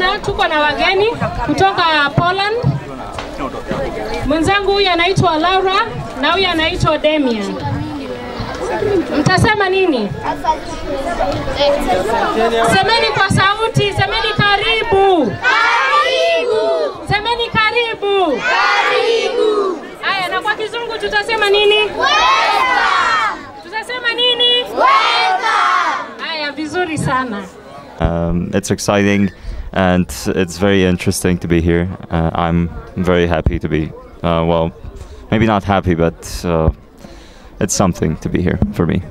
Sasa tuko na wageni kutoka Poland. Mwenzangu huyu anaitwa Laura na huyu anaitwa Damian. Mtasema nini? Semeni kwa sauti, semeni karibu. Karibu. Semeni karibu. Karibu. Haya, na kwa Kizungu tutasema nini? Welcome. Tutasema nini? Welcome. Haya, vizuri sana. It's exciting and it's very interesting to be here. I'm very happy to be, well, maybe not happy, but it's something to be here for me.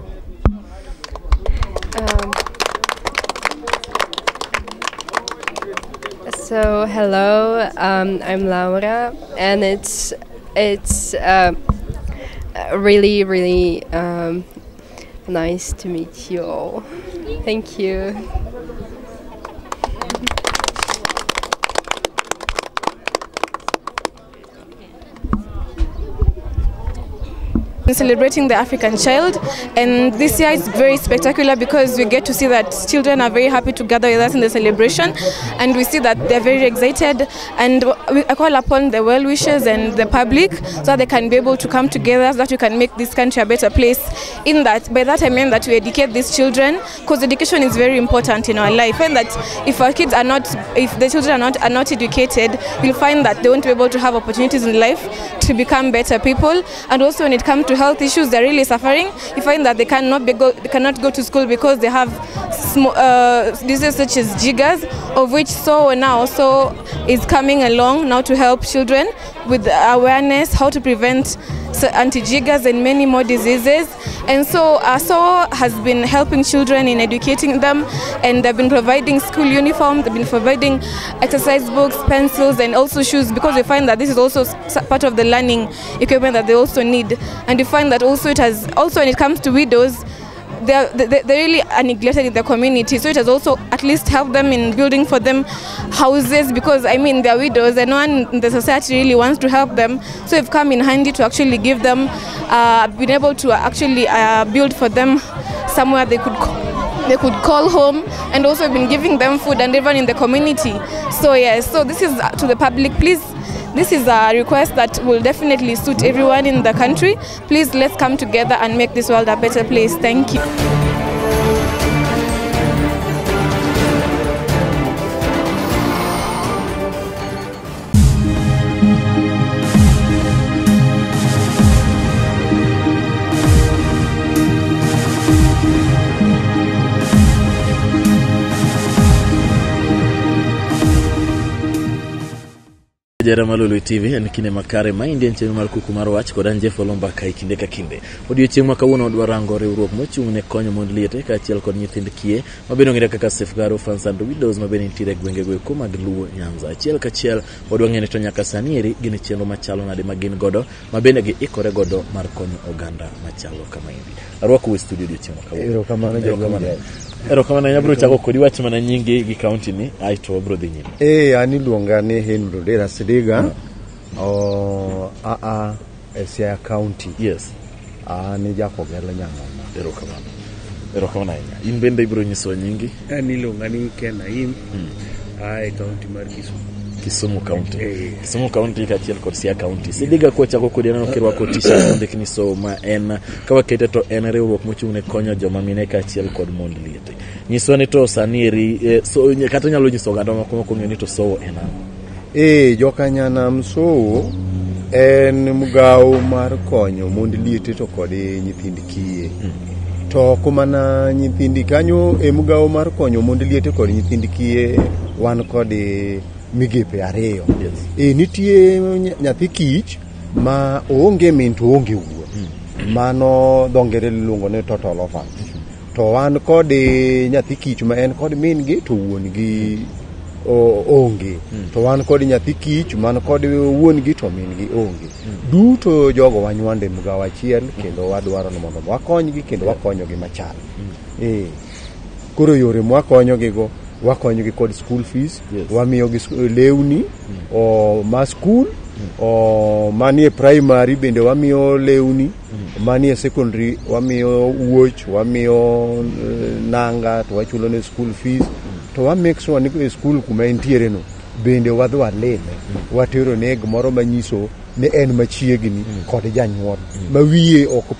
So hello, I'm Laura, and it's really nice to meet you all. Thank you. Celebrating the African child, and this year is very spectacular because we get to see that children are very happy to gather with us in the celebration, and we see that they're very excited, and I call upon the well-wishers and the public so that they can be able to come together so that we can make this country a better place. In that, by that I mean that we educate these children, because education is very important in our life, and that if our kids are not, if the children are not educated, you'll find that they won't be able to have opportunities in life to become better people. And also when it comes to health issues, they're really suffering. You find that they cannot go to school because they have diseases such as jiggers, of which SOWO now also is coming along now to help children with awareness how to prevent anti-jiggers and many more diseases. And so SOWO has been helping children in educating them, and they've been providing school uniforms, they've been providing exercise books, pencils, and also shoes, because we find that this is also part of the learning equipment that they also need. And we find that also it has, also when it comes to widows, they really are neglected in the community, so it has also at least helped them in building for them houses, because I mean they're widows and no one in the society really wants to help them, so it's come in handy to actually give them, been able to actually build for them somewhere they could call home, and also been giving them food and everyone in the community. So yes, so this is to the public, please. This is a request that will definitely suit everyone in the country. Please, let's come together and make this world a better place. Thank you. Jara Malulu TV en kine makare ma indien chenu mar kuku mar wach kod anje folomba kai kinde ka kinde. Odiochieng' ma kawuono dwa rango riwruok mochung' ne konyo mond liete kaachiel kod nyithind kiye mabiro ng'ere kaka Safeguard Fans and Widows mabende nitiere gwenge go mag Luo Nyanza. Achiel kachiel wadwa ng'ene to nyaka sani eri gin chenro machalo nade ma gin godo mabende gi ikore godo mar konyo oganda machalo kama hivi. Arwako we studio odiochieng' ma kawuono. Erokamano nyabro chako kodi wach mana nyingi gi county ni aito bro dhi nyime. Ani luonga ni Henry Dera Sidiga Siaya County. Yes. Ani jako gela nyang'ona. Erokamano anya. In bende ibro nyiso nyingi? Ani luonga ni Ken Naim. County mar Kisumu County. Kisumu County kaachiel kod Siaya County. Sidiga kwa chako kodi aneno kirwako t-shirt ondikni so ma en kawa kete to en riwruok mochung' ne konyo joma mine kaachiel kod mond liete. Nyiso ni to sani eri so kata nyalo nyiso oganda moko ng'eni to SOWO en ang'o? Jokanyanam SOWO en mugao mar konyo mond liete to kod nyithind kiye. To kumana nyithindi kanyo mugao mar konyo mond liete kod nyithind kiye wan kod migepe ariyo. Nitie nyathi kich ma onge min to onge wuon. Mano dongere luongo ne total orphan. To wan kod nyathi kich ma en kod min gi to wuon gi onge. To wan kod nyathi kich man kod wuon gi to min gi onge. Duto jogo wanywande mugao achiel kendo wadwaro ni mondo wakony gi kendo wakonyo gi machal. Koro yore mwakonyo gi go wakonyo gi kod school fees, wamiyo gi lewni ma school, manie primary bende wamiyo lewni, manie secondary wamiyo wuoch, wamiyo nanga to wachulo ne school fees, to wa make sure ni e school kuma entiere no bende wadhi walime watero ne gimoro manyiso ne en machiegni kod janyuol ma wiye ok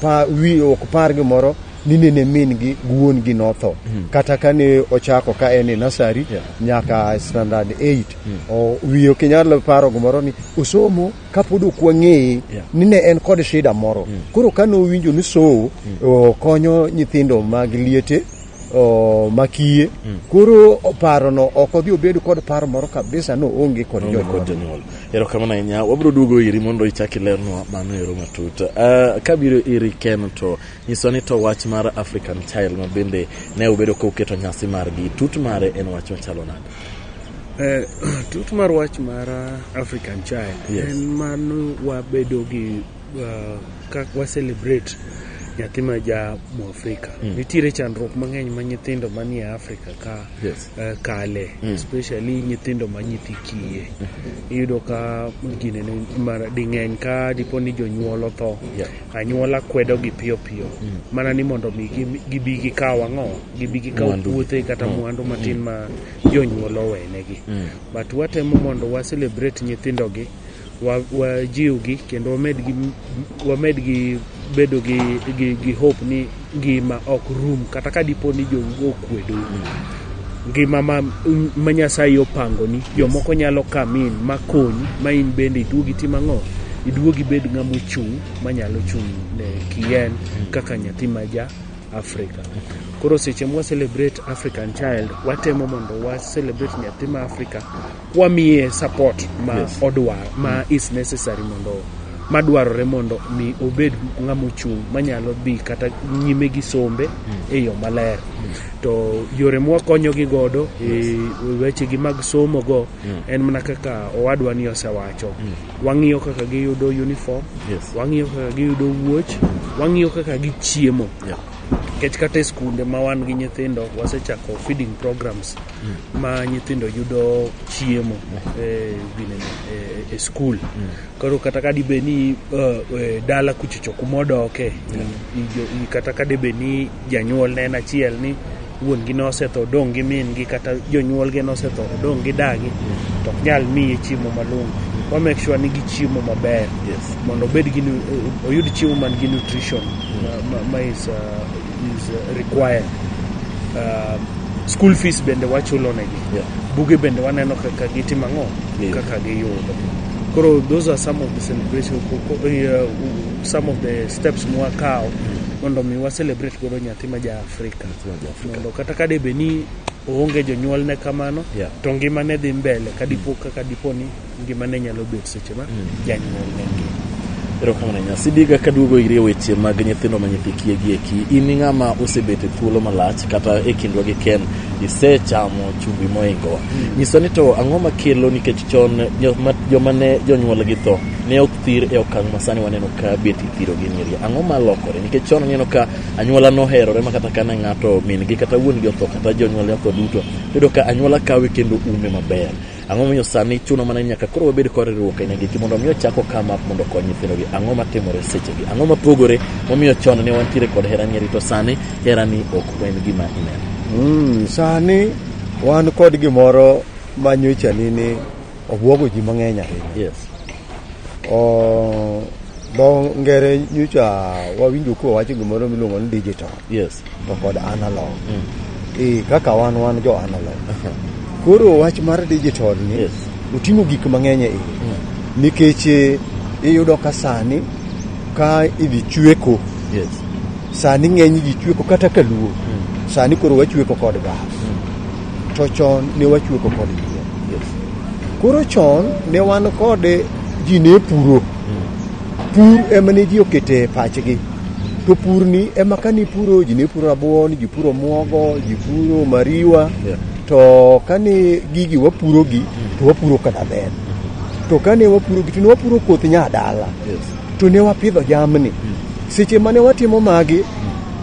par gimoro ni ne min gi guon gi notho kata kane ochako ka en nursery nyaka standard 8 o wiyo kinyalo paro gimoro ni osomo kapod okwang'e ni ne en kod shida moro koro kano winjo ni konyo nyithindo mag liete makie koro paro no okodhi obedo kod paro moro kabisa no onge kod jonyuol. Ero kama na nya wabro duogo iri mondo ichaki lerno mano ero matut kabiro iri Ken to nyisoni to wach mar African Child ma bende ne obedo ko keto nyasi margi tut mare en wach machalo nade tut mar wach mar African Child en mano wabedo gi wa celebrate nyathi ma ja Mwafrika. Nitiere chandruok mang'eny ma nyithindo manie Afrika ka kale, especially nyithindo ma nyithi kiye. Iyudo ka gine mar ding'eny ka dipo ni jonyuol otho, anyuola kwedo gi piyo piyo. Mana ni mondo gibi gikaw ang'o, gibi gikaw puothe kata mwandu matin ma jonyuol owenegi. But watemo mondo wa celebrate nyithindo gi, wajiw gi kendo wamed gi bedo gi hope ni ngima ok rum kata ka dipo ni jongo kwedo ngima ma Nyasaye opango ni jomoko nyalo kamin makonyi ma in bende iduogi timang'o iduogi bed ng'amo chung manyalo chung ne kien kaka nyathi ma ja Afrika. Koro seche mwa celebrate African Child watemo mondo wa celebrate nyathi ma Afrika wamiye support ma odwar ma is necessary mondo madwarore mondo mi obed ng'amo chung manyalo bi kata nyime gi sombe e yo maler. To yore mwa konyo gi godo e weche gi mag somo go en mana kaka owadwa ni osewacho. Wang'iyo kaka giyudo uniform, wang'iyo kaka giyudo wuoch, wang'iyo kaka gichiemo. Kech kata skunde ma wan gi nyithindo wasechako feeding programs ma nyithindo yudo chiemo e school. Koro kata ka dibe ni dala kuchicho kumodoke kata ka dibe ni janyuol ne en achiel ni wuon gi nosetho dong gi min gi kata jonyuol gi nosetho dong gi dagi to nyal miye chiemo malong'o. Wa make sure ni gichiemo maber mondo bed gi oyud chiemo man gi nutrition ma is required. School fees bende wachulo negi, buge bende waneno kaka gitimang'o kaka giyudo. Koro those are some of the celebrations, some of the steps mwa kao mondo mi wa celebrate godo nyathi ma ja Afrika. Mondo kata ka debe ni oonge jonyuol ne kamano to ngima ne dhi mbele kadipo kaka dipo ni ngima ne nyalo bet seche ma janyuol ne ngi. Ero kama nyasi diga kaduogo ire weche mag nyithindo ma nyithi kiye gi eki in ng'ama osebete thuolo malach kata e kindwa gi Ken isechamo chumbi moingo nyisoni to ang'o makelo nikech chon joma ne jonyuol gi tho ne ok thir e okang' masani waneno ka beti thiro gi nyiri ang'o malokore nikech chon neno ka anyuola no herore ma kata kana ng'ato min gi kata wuon gi otho kata jonyuol otho duto bedo ka anyuola kawe kendo ume maber. Ang'o miyo sani chuno mana nyaka koro wabed kod riwruok ne gi mondo miyo chako kama mondo kony nyithindo gi ang'o matimore seche gi ang'o mapogore momiyo chon ne wantiere kod hera nyiri to sani hera ni ok wen gima ineno. Sani wan kod gimoro manyocha ni obwogo ji mang'eny ahinya. Bo ngere nyocha wawinjo ko wacho gimoro miluongo ni digital. To kod analog. Kaka wan jo analog. Koro wach mar digital ni uting'o gik mang'eny e nikech iyudo ka sani ka idhi chweko sani ng'eny ji chweko kata kaluo sani koro wachweko kod gas to chon ne wachweko kod yien. Koro chon ne wan kod ji ne pur ema ne ji okete pachgi to pur ni ema kani puro ji ne puro rabuon, ji puro muogo, ji puro mariwa to kane gigi wapuro gi to wapuro kada ber to kane wapuro gi to ne wapuro koth nyadala to ne wapidho jamni seche mane watimo magi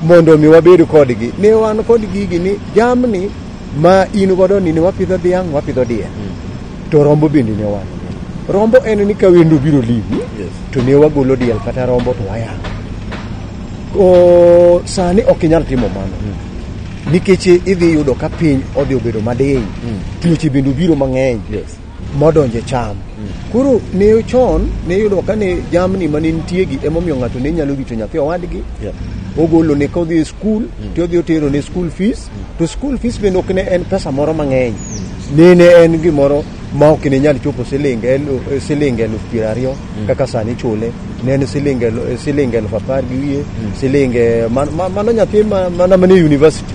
mondo mi wabed kodgi ne wan kod gigi ni jamni ma in godo ni ne wapidho dhiang' wapidho diel to rombo bende ne wan rombo en ni ka wendo biro limi to ne wagolo diel kata rombo to wayang'. Sani ok inyal timo mano nikech idhi yudo ka piny odhi obedo madiny, tuoche bende biro mang'eny modonje cham. Koro ne chon ne yudo ka ne jamni mane nitie gi emomiyo ng'ato ne nyalo rito nyathi owadgi, ogolo ne kodhi e skul, to odhi otero ne school fees, to school fees bende ok ne en pesa moro mang'eny, ne en gimoro ma ok ne nyal chopo siling 20,000 kaka sani chule, ne en siling 10,000 gi wiye, siling mano nyathi mana mane university.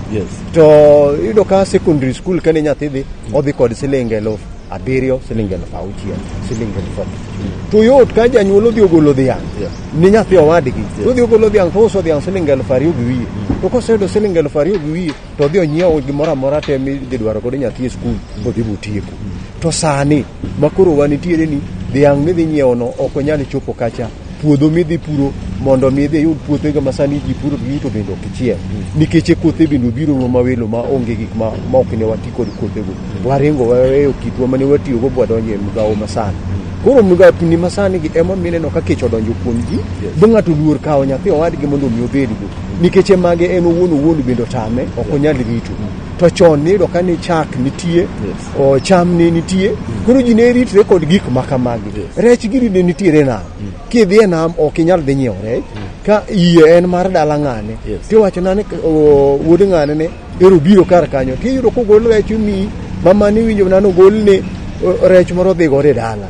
To yudo ka secondary school kane nyathi dhi odhi kod siling 7,000, siling 6,000, siling 4,000. To yot ka janyuol odhi ogolo dhiang' ni nyathi owadgi, odhi ogolo dhiang' to uso dhiang' siling 2,000 gi wiye, to koseyudo siling 2,000 gi wiye to odhi onyiewo gimoro amora te midhi dwaro kod nyathi e skul, odhi botieko. To sani makoro wanitiere ni dhiang' midhi nyiewono ok onyal chopo kacha, puodho midhi puro mondo midhi yud puothego ma sani ji puro gi to bende ok ichiel, nikech kothe bende biro mawelo ma onge gik ma ok ne wati kod kothego, waringo waweyo kitwa mane watiyogo bwadonje mgawo masani. Koro mgapni masani gi ema mineno ka kech odonjo kuom ji, bo ng'ato luor kawo nyathi owadgi mondo mi obedgo, nikech mage en owuon bende otame, ok onyal rito. To chon nido ka ni chak nitie, cham ne nitie, koro ji ne ritre kod gik makamagi. Rech giri ne nitiere nam, kidhi e nam ok inyal dhi nyiewo rech, ka iye en mar dala ng'ane, tiwacho nane wuod ng'ane ne ero biro kar kanyo, tiyudo kogol rech mi mamani winjo nano golne rech moro dhi gore dala.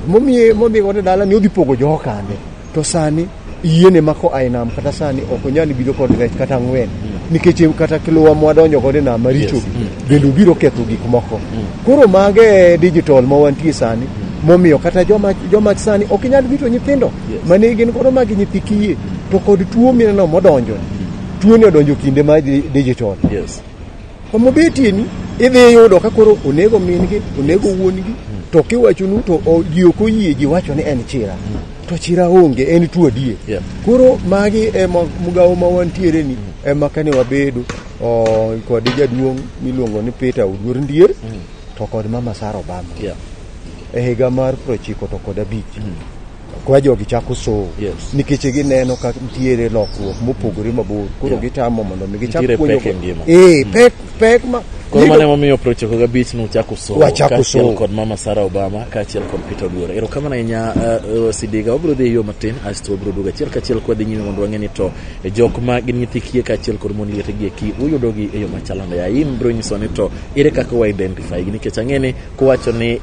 Modhi gore dala ni odhi pogo jokane. To sani yiene mako ainam kata sani ok onyal biro kod rech kata 4, nikech kata kiluwa mwadonjo kod nam maricho bende biro ketho gik moko. Koro mage digital ma wantie sani momiyo kata joma sani ok nyal rito nyithindo mane gin koro magi nyithi kiye, to kod tuo mineno modonjo, tuo ne odonjo kinde ma digital. Como betie ni idhi yudo ka koro onego mingi, onego wuongi, to kiwachonu to ji ok oyie, ji wacho ni en chira, to chira onge, en tuo adie. Koro magi mgawo ma wantiere ni ema kane wabedo kod jaduong' miluongo ni Peter Oduor Ndier, to kod Mama Sarah Obama e higa mar 1905 kwa jogi chako so, nikech gineno ka nitiere lokruok mopogore mabor, koro gitamo mondo gichak puonjo pek ma koro mane momiyo 1905 no chako so kod Mama Sarah Obama kaachiel kod Peter Oduor. Erokamano ahinya Sidiga, wabiro dhi yo matin asto wabiro duogo achiel kachiel kwa dhi nyime mondo wang'e ni to jok ma gin nyithi kiye kaachiel kod mon liete gi eki uyudogi e yo machalo nade. In bro nyiso ni to ere kaka wa identify gi, nikech ang'e kuwacho ni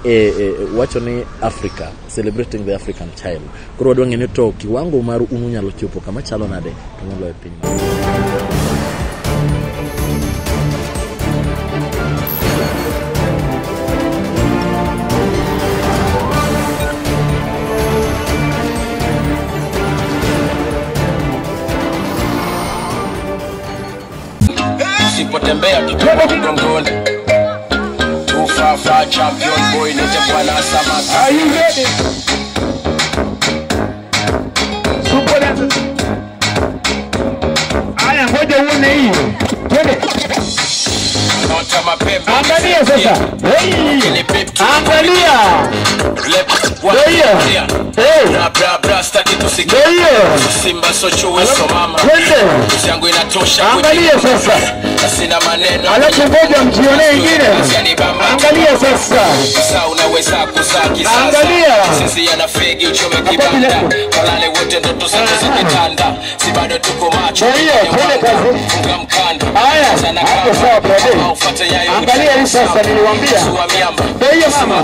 wacho ni Africa, celebrating the African child. Koro wadwa ng'e ni to kiwango mar unu nyalo chopo kama chalo nade to moloyo piny. Sipotembea tutoka mgongoni, tufafa champion boy nije bwana Samata. Are you ready? Super dance. Aya ngoja uone hiyo. Twende. Nota mapembe. Angalia sasa. Angalia. Bra staki tusikie. Simba socho weso mama. Twende. Yangu inatosha. Angalia sasa. Sina maneno. Alafu ngoja mjione ingine. Angalia sasa. Sasa unaweza kuzaki sasa. Angalia. Sisi yana fegi uchome kibanda. Kalale wote ndoto zetu zikitanda. Si bado tuko macho. Twende kazi. Funga mkanda. Haya. Hapo sawa brother. Angalia hii sasa niliwaambia. Ndio mama.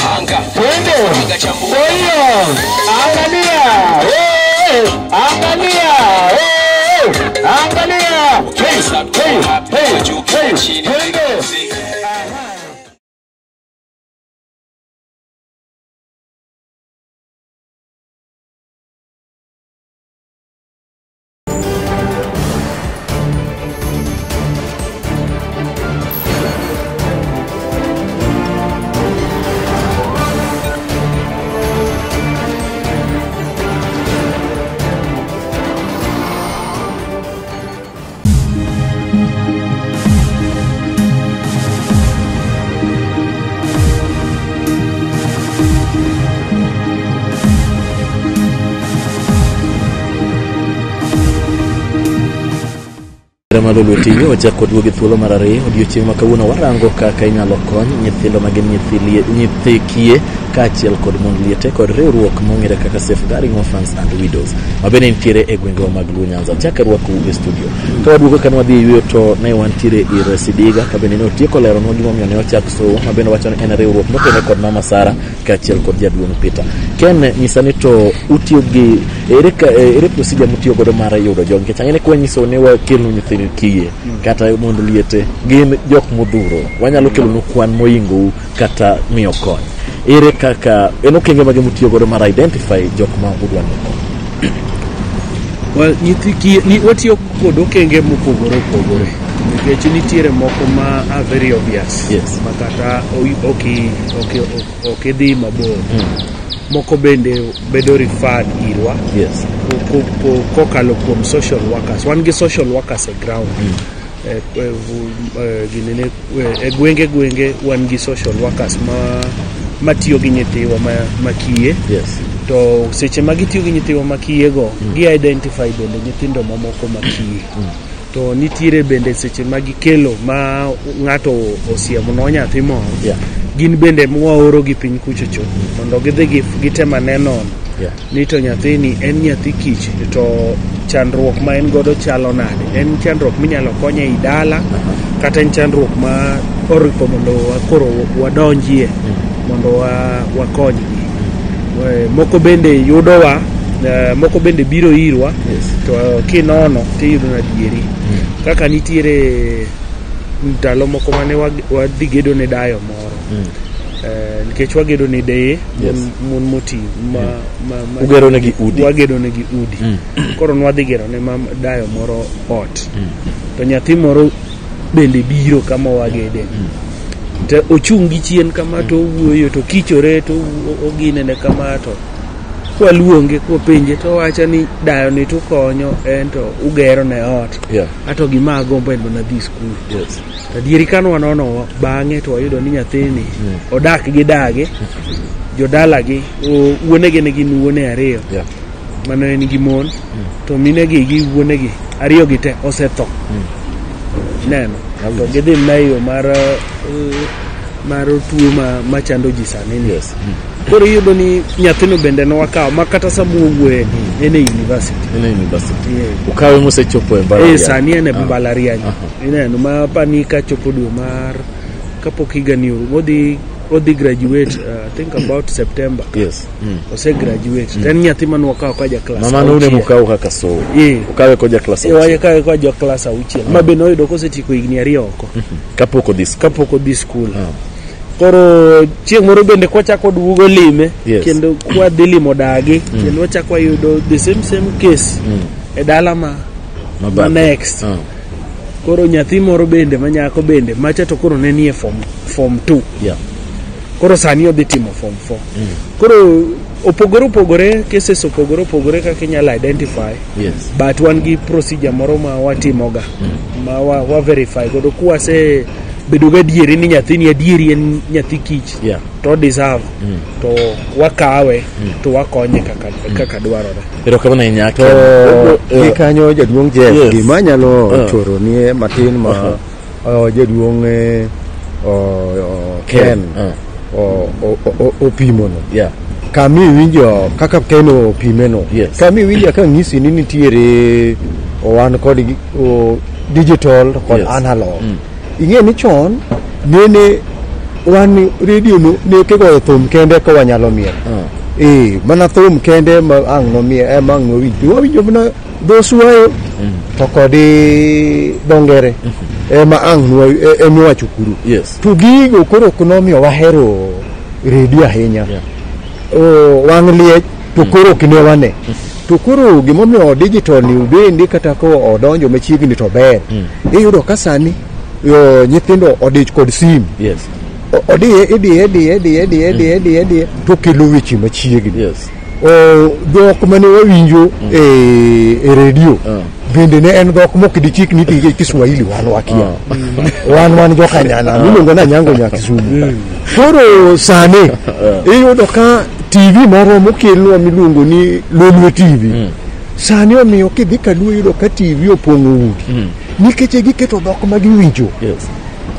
Twende. Ndio. Angalia. Angalia. Angalia. Hey. Malulu TV wachako duogi thuolo marare odiochieng' ma kawuono warango kaka inyalo kony nyithindo magin nyithi kiye kaachiel kod mond liete kod riwruok mong'ere kaka Safeguarding Orphans and Widows mabende nitiere e gwenge mag Luo Nyanza. Chaka rwako e studio ka waduogo kan wadhi yweyo to ne wantiere ir Sidiga ka bende ne otieko lero no gimomiyo ne ochak somo mabende wacho ni en riwruok motene kod Mama Sara kaachiel kod jaduong' Peter. Ken nyisani to utiyo gi ere procedure mutiyo godo mar yudo jogi nikech ang'e kwa nyiso ne wakelo nyithindo kiye kata mond liete gin jok modhuro wanyalo kelo no kwan moingo kata miyo kony ere kaka en okenge mage mutiyo godo mar identify jok ma udwa ni well nyithi kiye ni watiyo kod okenge mopogore nikech nitiere moko ma are very obvious makata okidhi mabor moko bende bedo referred irwa kokalo kuom social workers. Wan gi social workers e ground e gwenge wan gi social workers matiyo gi nyithiwa makiye to seche ma gitiyo gi nyithiwa makiye go gi identify bende nyithindo mamoko makiye to nitiere bende seche ma gikelo ma ng'ato osiemo no nyathi moro gin bende mwaoro gi piny kuchocho mondo gidhi gitema neno ni to nyathini en nyathi kich to chandruok ma en godo chalo nade, en chandruok minyalo konye i dala kata en chandruok ma oripo mondo koro wadonjie mondo wakonygi. Moko bende yudowa moko bende biro irwa to kinono tiyudo na dieri kaka nitiere ndalo moko mane wadhi gedo ne dayo moro nikech wagedo ne deye mun moti ugero ne gi udi wagedo ne gi udi koro nwadhi gero ne dayo moro ot to nyathi moro bende biro kama wagede te ochungi chien kama to wuoyo to kichore to ogine ne kama to kwaluonge kopenje to wacha ni dayo ni to konyo ento ugero ne ot ato gima gombo en mana dhi skul adieri kan wanono bang'e to wayudo ni nyathini odak gi dage jodala gi wuonege ne gin wuone ariyo mano en gi mon to minegi gi wuonegi ariyo gi te osetho neno to gidhi nayo mar tuo machando ji sani koro yudo ni nyathino bende no wakawo makata samuogwe ene university ukawe mosechopo e mbalariany sani ene mbalariany ineno ma panika chopo dwe mar kapok higani odhi graduate I think about September ose graduate then nyathi man wakawo ka ja class mama no ne mukawo kaka so ukawe ko ja class ukawe ko ja class auchiel mabe no yudo kosetiko higni ariyo oko kapok odhi school koro chieng' moro bende kwachako duogo lime kendo kwadhi limo dagi kendo wachako yudo the same case e dala ma next koro nyathi moro bende manyako bende macha to koro ne nie form 2 koro sani odhi timo form 4 koro opogore cases opogore kaka inyalo identify but wan gi procedure moro ma watimoga ma wa verify godo kwase bedo gadieri ni nyathini adieri en nyathi kich to deserve to wakawe to wakonye kaka dwarore. Ero kama nyaka kanyo jaduong' Jeff gima nyalo choro ni matin ma jaduong' Ken opimono kami winjo kaka Ken opimeno kami winjo ka ng'isi ni nitiere wan kod digital kod analog ing'e ni chon nene wan radio no ne kegoyo thum kende ka wanyalo miel mana thum kende ma ang' no miel ang' no winjo mana dhosuayo to kod dongere ma ang' no emiwachukuru to gigo koro konomiyo wahero radio ahinya wang' liech to koro kinewane to koro gimomiyo digital ni bendi kata ko odonjo machiegni to ber iyudo ka sani nyithindo odich kod sim odiye to kelo weche machiegni dhok mane wawinjo e radio bende ne en dhok mok dichik ni tije Kiswahili wan wakia wan jokanyana miluongo na nyango Nyakisumu koro sani iyudo ka TV moro mokelwa miluongo ni Lolwe TV sani omiyo kidhi ka luo yudo ka TV opong'o udi nikech giketo dhok ma giwinjo. Yes.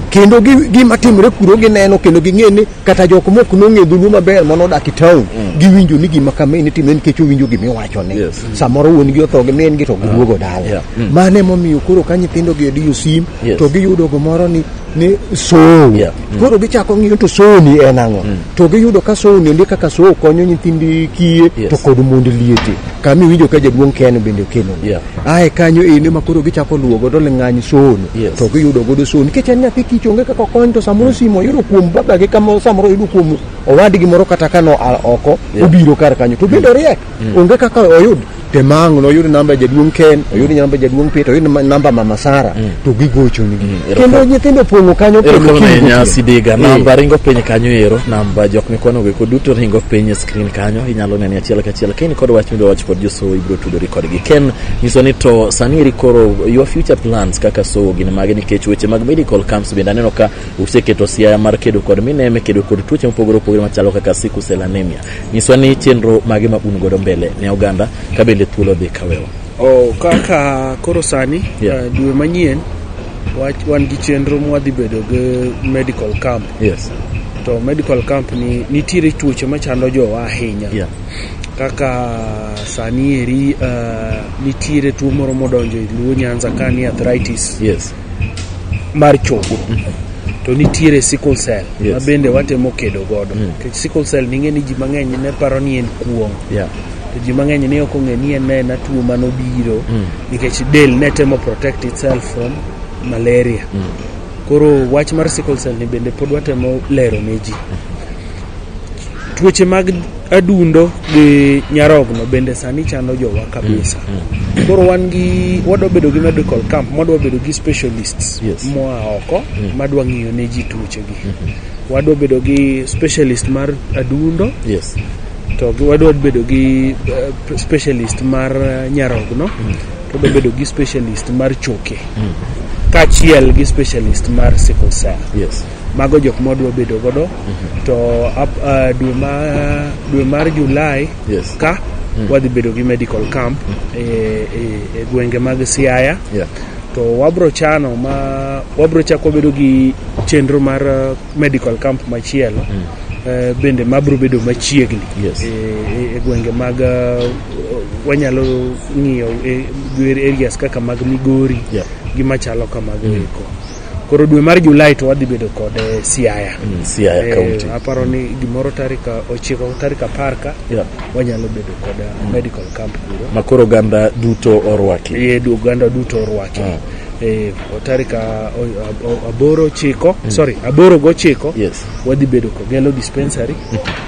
Kendo gima timre kuro gineno kendo ging'e ni kata jok mok nong'e dhulu maber mano dak e town giwinjo ni gima kama ni timre nikech owinjo gima iwacho ne. Samoro wuon gi otho gi min gi to giduogo dala. Mane momiyo koro ka nyithindo gi odiyo sim to giyudo gimoro ni sow. Koro gichako ng'iyo to sow ni en ang'o. To giyudo ka sow ni ndi kaka sow konyo nyithindi kiye to kod mond liete. Kami winjo ka jaduong' Ken bende okelo. Ae kanyo ene ma koro gichako luwo godo leng'any sow ni. To giyudo godo sow nikech en nyathi kichonge kaka kony to samoro simo yudo kuom baba gi kama samoro yudo kuom owadgi moro kata kano oko obiro kar kanyo to bende riek onge kaka oyud temang no oyud namba jaduong' Ken oyud namba jaduong' Peter oyud namba mama Sara to gigocho ni kendo nyithindo pongo kanyo kendo Sidiga namba ringo piny kanyo ero namba jok mikwano go duto ringo piny screen kanyo inyalo nene achiel kachiel Ken kod wach mido wach kod joso ibro tudori kodgi Ken nyiso ni to sani rikoro your future plans kaka so gin mage nikech weche mag medical camps bende aneno ka useketo siaya mar kedo kod mineme kedo kod tuoche mopogore opogore machalo kaka sickle cell anemia nyiso ni chenro mage mabun godo mbele ne oganda ka bende thuolo dhi kawewa kaka koro sani dwe manyien wan gi chenro mwadhi bedo gi medical camp. To medical camp ni nitiere tuoche machando jowa ahinya. Kaka sani eri nitiere tuo moro modonjo e Luo Nyanza kani arthritis mar chogo. To nitiere sickle cell ma bende watemo kedo godo. Sickle cell ning'e ni ji mang'eny ne paro ni en kuong'. To ji mang'eny ne ok ong'e ni en tuo manobiro nikech del ne temo protect itself from malaria. Koro wach mar sickle cell ni bende pod watemo lero ne ji. Tuoche mag adundo gi nyarogno bende sani chando jowa kabisa. Koro wadwa bedo gi medical camp, wadwa bedo gi specialists moa oko madwa ng'iyo ne ji tuoche gi. Wadwa bedo gi specialist mar adundo. To wadwa bedo gi specialist mar nyarogno. To wadwa bedo gi specialist mar choke. Kachiel gi specialist mar sickle cell. Mago jok modwa bedo godo. To dwe mar Julai ka wadhi bedo gi medical camp e gwenge mag Siaya. To wabro chako bedo gi chenro mar medical camp machielo bende mabro bedo machiegni e gwenge mag wanyalo ng'iyo areas kaka mag Migori gi machalo kamago eko. Koro dwe mar Julai to wadhi bedo kod Siaya County. Aparo ni gimoro tarik 10 ka wanyalo bedo kod medical camp kuro. Makoro ganda duto orwaki. Ganda duto orwaki. Tarik 8-9 wadhi bedo kod Gelo dispensary.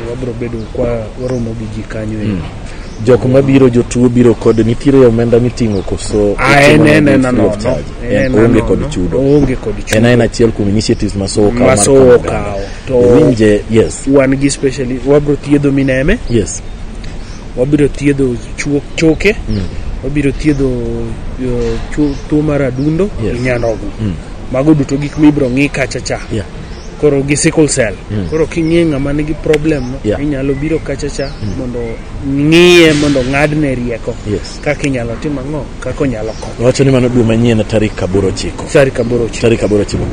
Wabro bedo kwa waromo gi ji kanyo jok mabiro jotuo biro kod nitiere omenda miting'o koso onge kod chudo en achiel kuom initiatives maso kao to winje wan gi specially wabro thiedho mineme wabiro thiedho choke wabiro thiedho tuo mar adundo nyanogo mago duto gik mibro ng'i kachacha koro gi sickle cell koro king'e ng'ama nigi problem inyalo biro kachacha mondo ng'iye mondo ng'adne rieko kaka inyalo tim ang'o kaka onyalo konyo. Wacho ni mano dwe manyien tarik 8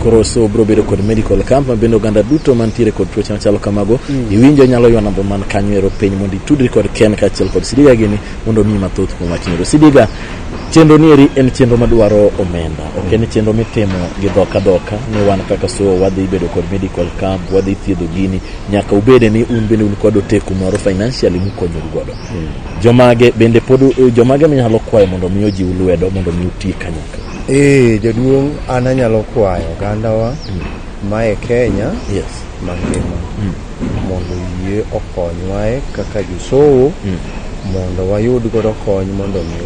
koro so bro bedo kod medical camp bendo ganda duto mantiere kod tuoche machalo kamago iwinjo nyalo ywa namba man kanyo ero piny mondo itudri kod Ken kachiel kod Sidiga gini mondo mi mathoth kuom wachno. Sidiga chenro nieri en chenro madwaro omenda ok en chenro mitimo gi dhoka ne wan kaka so wadhi bedo kod medical camp wadhi thiedho gini nyaka ubede ni un bende un kod teku moro financially mukonyo godo jomage bende pod jomage nyalo kwayo mondo miyo ji ulwedo mondo mi uti kanyaka jaduong' an anyalo kwayo ogandawa mae Kenya mangima mondo yie okonywa kaka josowo mondo wayud godo kony mondo mi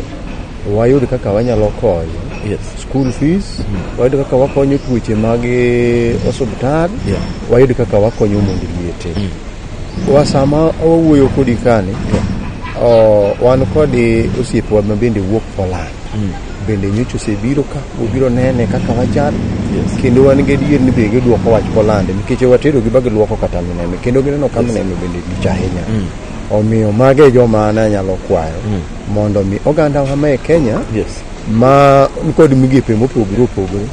wayud kaka wanyalo konyo school fees wayud kaka wakonyo tuoche mag osuptal wayud kaka wakonyo mond liete wasama wawuoyo kodi kani wan kodi osiepwa mabende wuok Poland bende nyocho sebiro ka ubiro nene kaka wachal kendo wan gi adier ni bege duoko wach Poland nikech watero gi bag duoko kata minene kendo gineno kama minene bende lich ahinya omiyo mage joma nyalo kwayo mondo mi oganda wa mae Kenya ma kod migepe mopogore opogore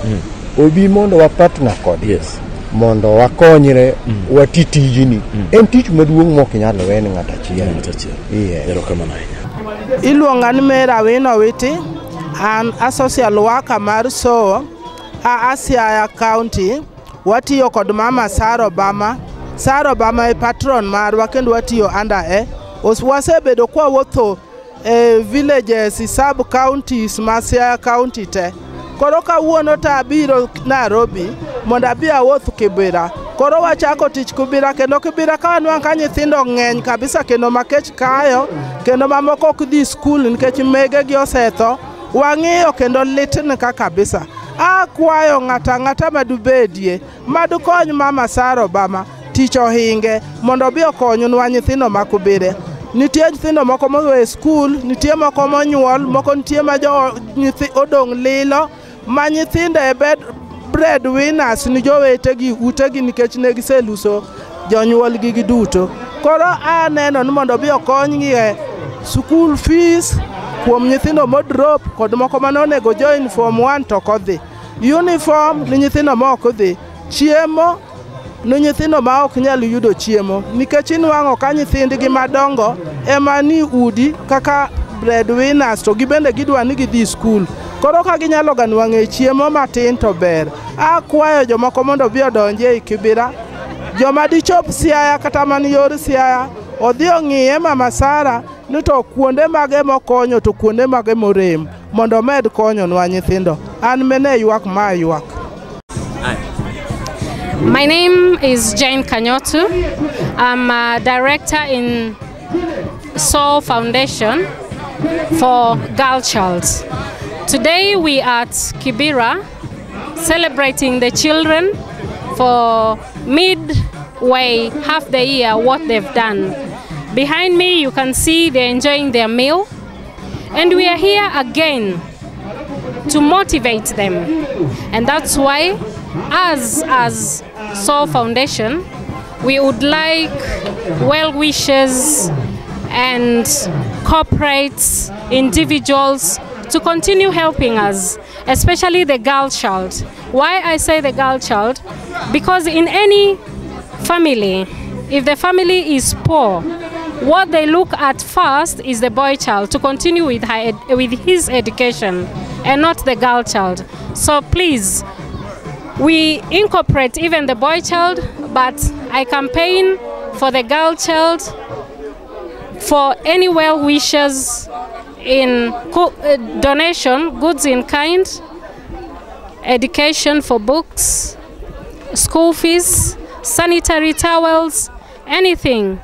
obi mondo wa partner kod yes mondo wakonyre wati tijini en tich maduong' mok nyalo wene ng'ata achiel erokamano ahinya. Iluonga ni Mera Wino Witi, an associate worker mar SOO a Siaya County. Watiyo kod mama Sarah Obama. Sarah Obama e patron marwa kendo watiyo under wasebedo kwa wuotho villages sub counties ma Siaya County te. Koro kawuono ta abiro Nairobi mondo abi awuoth Kibera. Koro wachako tich Kibera kendo Kibera ka wan ka nyithindo ng'eny kabisa kendo makech kayo kendo mamoko ok dhi skul nikech megegi osetho. Wang'iyo kendo litni ka kabisa. Akwayo ng'ata madubedie madukony mama Sarah Obama tich ohinge mondo bi okonywa nyithindo ma Kibera. Nitie nyithindo moko mowe skul, nitie moko monyuol, moko nitie ma odong' lilo, ma nyithindo e breadwinners ni jowetegi utegi nikech ne giseluso jonyuolgi giduto. Koro aneno ni mondo bi okonygie school fees kuom nyithindo modrop kod moko manonego join form 1 to kodhi. Uniform ni nyithindo ma ok odhi. Chiemo ni nyithindo ma ok nyal yudo chiemo nikech inwang'o ka nyithindgi madongo ema ni udi kaka breadwinners to gibende gidwa ni gidhi skul. Koro ka ginyalo ganwang'e chiemo matin to ber. Akwayo jomoko mondo bi odonje e Kibera. Joma dichop Siaya kata man yor Siaya odhi ong'iye mama Sarah ni to kuonde mage mokonyo to kuonde mage morem mondo med konyo nwa nyithindo. An mene ywak ma ywak. My name is Jane Kanyotu. I'm a director in SOO Foundation for Girl Child. Today we are at Kibera celebrating the children for midway half the year what they've done. Behind me you can see they're enjoying their meal, and we are here again to motivate them, and that's why as SOO Foundation we would like well wishers and corporates, individuals to continue helping us, especially the girl child. Why I say the girl child? Because in any family, if the family is poor, what they look at first is the boy child to continue with his education and not the girl child. So please, we incorporate even the boy child, but I campaign for the girl child, for any well wishers in donation, goods in kind, education for books, school fees, sanitary towels, anything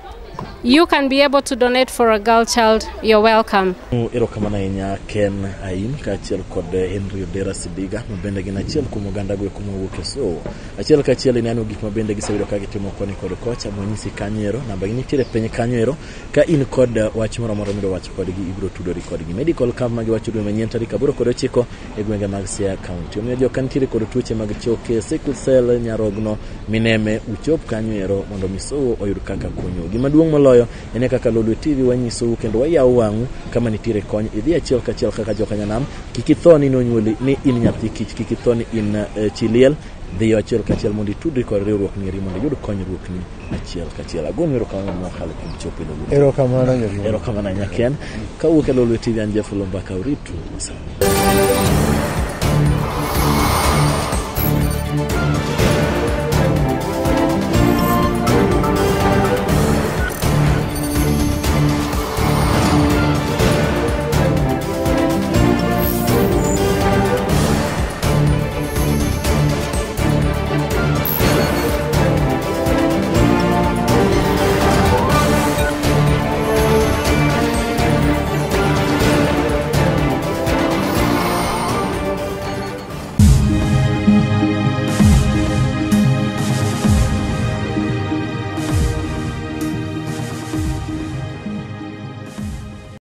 you can be able to donate for a girl child. You're welcome. Erokamano ahinya Ken Ain kaachiel kod Henry Odera Sibiga mabende gin achiel kuom oganda go kumowuok e SOO. Achiel kaachiel ineno gik mabende gisebedo ka gitimo koni kod kocha monyisi kanyo namba gi nitiere piny kanyo ka in kod wach moro moro midwa wacho kodgi ibiro tudori kodgi. Medical camp magi wacho dwe manyien tarik 8 e gwenge mag Siaya County. Omiyo joka nitiere kod tuoche mag choke, sickle cell, nyarogno, mineme, uchop kanyo mondo mi SOO oyud kaka konyo. Gima duong' moloyo ene kaka Lolwe TV wanyisou kendo wayaw wang'u kama nitiere kony idhi achiel kachiel kaka jokanyanam kikithoni nonyuoli ni in nyathi kich, kikithoni in chiliel dhi achiel kachiel mondo itudri kod riwruok ni mondo yud konyruok ni achiel kachiel. Agon erokamano mokalo kuom chopo Erokamano Erokamano Nyaken kawuok e Lolwe TV an Jeff Lomba ka uritu.